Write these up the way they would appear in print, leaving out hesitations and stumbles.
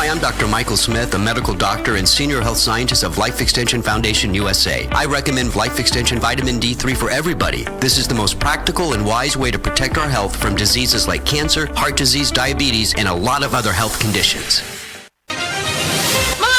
Hi, I'm Dr. Michael Smith, a medical doctor and senior health scientist of Life Extension Foundation USA. I recommend Life Extension Vitamin D3 for everybody. This is the most practical and wise way to protect our health from diseases like cancer, heart disease, diabetes, and a lot of other health conditions.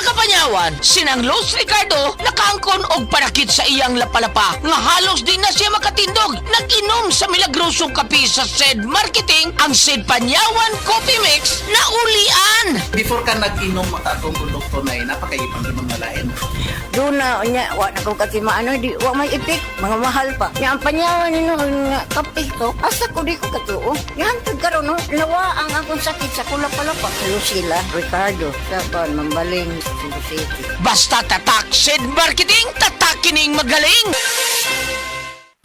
Kapanyawan, sinang Los Ricardo nakaangkon og panakit sa iyang lapalapa nga halos di na siya makatindog. Nag-inom sa milagrosong kape sa SED Marketing ang SED Panyawan Coffee Mix na ulian. Before ka nag-inom makatong produkto na napakaipang inom na lain. Doon na, wak na kong katimaan, wak may ipik, mga mahal pa. Nga ang panyawan nino, nga kape ko, asa ko di ko katuo. Yan, karon no, nawa ang akong sakit sa kulapalapa. Lucila, Ricardo, Saban, Mambaling, Cebu City. Basta tatak SED Marketing, tatak kining magaling.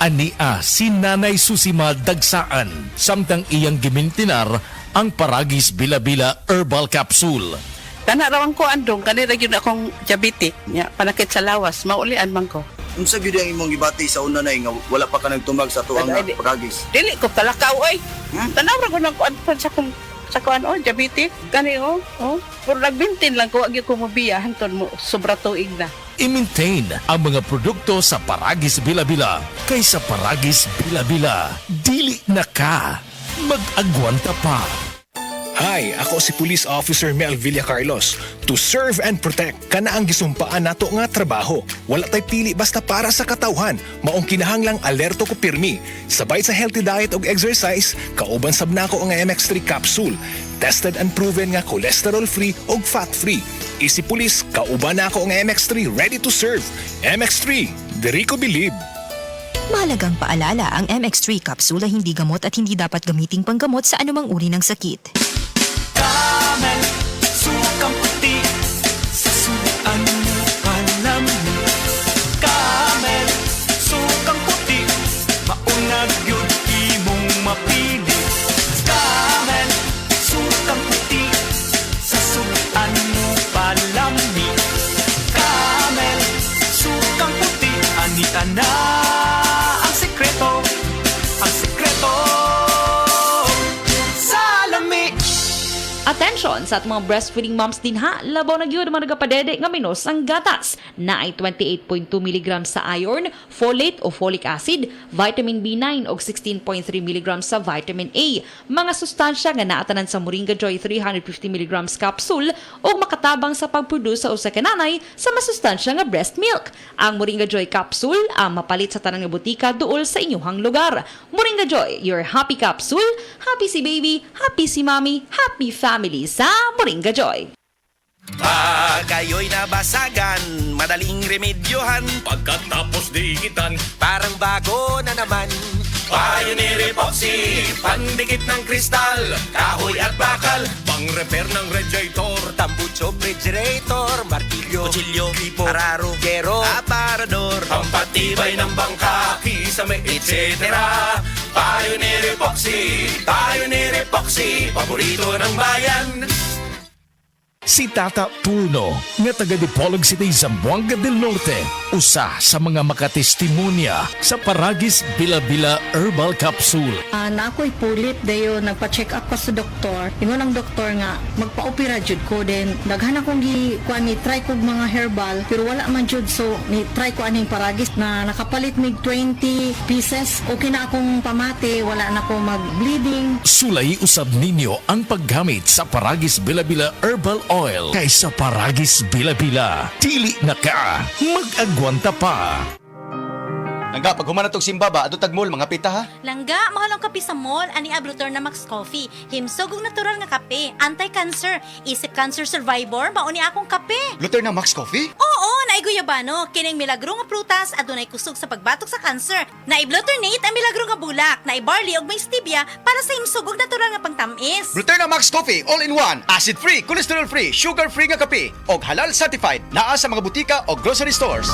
Ania si Nanay Susima Dagsaan, samtang iyang gimintinar ang Paragis Bila-Bila Herbal Capsule. Kana rawan ko andong kanira gyud akong diabetic nya panakit sa lawas maulian man ko. Unsa gyud ang imong gibati sa una nay nga wala pa ka nagtumag sa tuang Paragis? Dili ko talakaw oy. Tanaw ra ko nang kuan sa kuan diabetic kani puro nagbintin lang ko agi ko mobiya hangtod mo sobra tuig na. I-maintain ang mga produkto sa Paragis Bila-Bila kaysa Paragis Bila-Bila. Dili na ka. Mag-agwanta pa. Hi, ako si Police Officer Mel Villacarlos. To serve and protect, kana ang gisumpaan nato nga trabaho. Wala tay pili basta para sa katawhan. Maong kinahanglang alerto ko pirmi. Sabay sa healthy diet ug exercise, kauban sab nako ang MX3 capsule. Tested and proven nga cholesterol-free ug fat-free. Isi Police, kauban nako ang MX3 ready to serve. MX3, diri ko believe. Mahalagang paalala, ang MX3 capsule ay hindi gamot at hindi dapat gamiting panggamot sa anumang uri ng sakit. Camel, sukang puti, sa suan mo palami. Camel, sukang puti, maunag yun imong mapili. Camel, sukang puti, sa suan mo palami. Camel, sukang puti, anita na. Attention sa at mga breastfeeding moms din ha, labaw na gyud mga nagapadede nga minos ang gatas na ay 28.2 mg sa iron, folate o folic acid, vitamin B9 o 16.3 mg sa vitamin A. Mga sustansya nga naatanan sa Moringa Joy 350 mg capsule o makatabang sa pagproduce sa usa ka nanay sa masustansya nga breast milk. Ang Moringa Joy capsule ang mapalit sa tanang nga butika duol sa inyong lugar. Moringa Joy, your happy capsule, happy si baby, happy si mommy, happy family sa Moringa Joy. Pag kayo'y nabasagan, madaling remedyohan. Pagkatapos diitan, parang bago na naman. Pioneer Epoxy, pandikit ng kristal, kahoy at bakal, pang-repair ng radiator, tambucho, refrigerator, martilyo, kutsilyo, tipo, araro, gero, aparador, pampatibay ng bangka, kisame, etc. Pioneer Epoxy, paborito ng bayan. Si Tata Purno, nga taga Dipolog City, Zamboanga del Norte, usa sa mga makatestimonya sa Paragis Bila-Bila Herbal Capsule. Na ako'y pulit dayo, nagpa-check up ko sa doktor. Ingon ang doktor nga, magpa-opera jud ko din. Daghan akong try ko mga herbal, pero wala man jud, so ni-try ko aning Paragis na nakapalit mig 20 pieces. Okay na akong pamati, wala na akong mag-bleeding. Sulay usab ninyo ang paggamit sa Paragis Bila-Bila Herbal Oil kaysa Paragis Bila-Bila. Dili na ka, mag-agwanta pa. Langga, pag humana tog simbaba, ato tagmol, mga pita ha? Langga, mahalong kape sa mall, ani Ablutor na Max Coffee. Himsog natural nga kape, anti-cancer, isip cancer survivor, mauni akong kape. Luther na Max Coffee? Oo, naiguyabano, kining milagro nga prutas, adunay kusog sa pagbatok sa cancer. Naiblutternate ang milagro nga bulak, naibarley og may stevia para sa himsog og natural nga pangtamis. Luther na Max Coffee, all-in-one, acid-free, cholesterol-free, sugar-free nga kape, og halal certified, naa sa mga butika o grocery stores.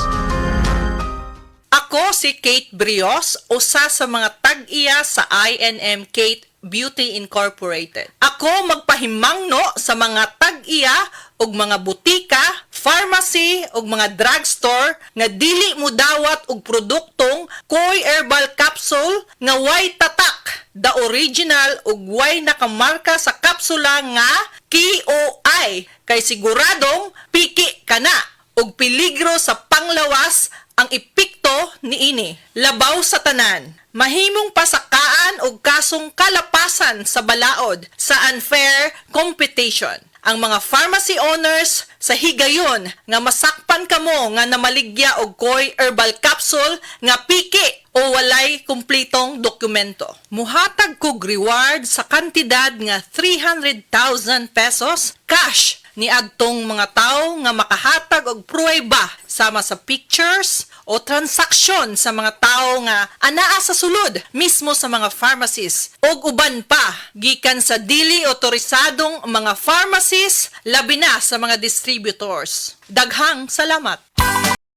Ako si Kate Brios, usa sa mga tag-iya sa INM Kate Beauty Incorporated. Ako magpahimangno sa mga tag-iya og mga butika, pharmacy ug mga drugstore nga dili mo dawat og produktong Koy Herbal Capsule nga way tatak, the original ug way nakamarka sa kapsula nga KOI. kay siguradong piki ka na ug peligro sa panglawas ang epekto niini. Labaw sa tanan, mahimong pasakaan og kasong kalapasan sa balaod sa unfair competition. Ang mga pharmacy owners sa higayon nga masakpan kamo nga namaligya og koy herbal capsule nga piki o walay kumplitong dokumento. Muhatag kog reward sa kantidad nga 300,000 pesos cash ni adtong mga tao nga makahatag og pruweba sama sa pictures o transaksyon sa mga tao nga anaa sa sulod mismo sa mga pharmacies og uban pa gikan sa dili otorisadong mga pharmacies labi na sa mga distributors. Daghang salamat.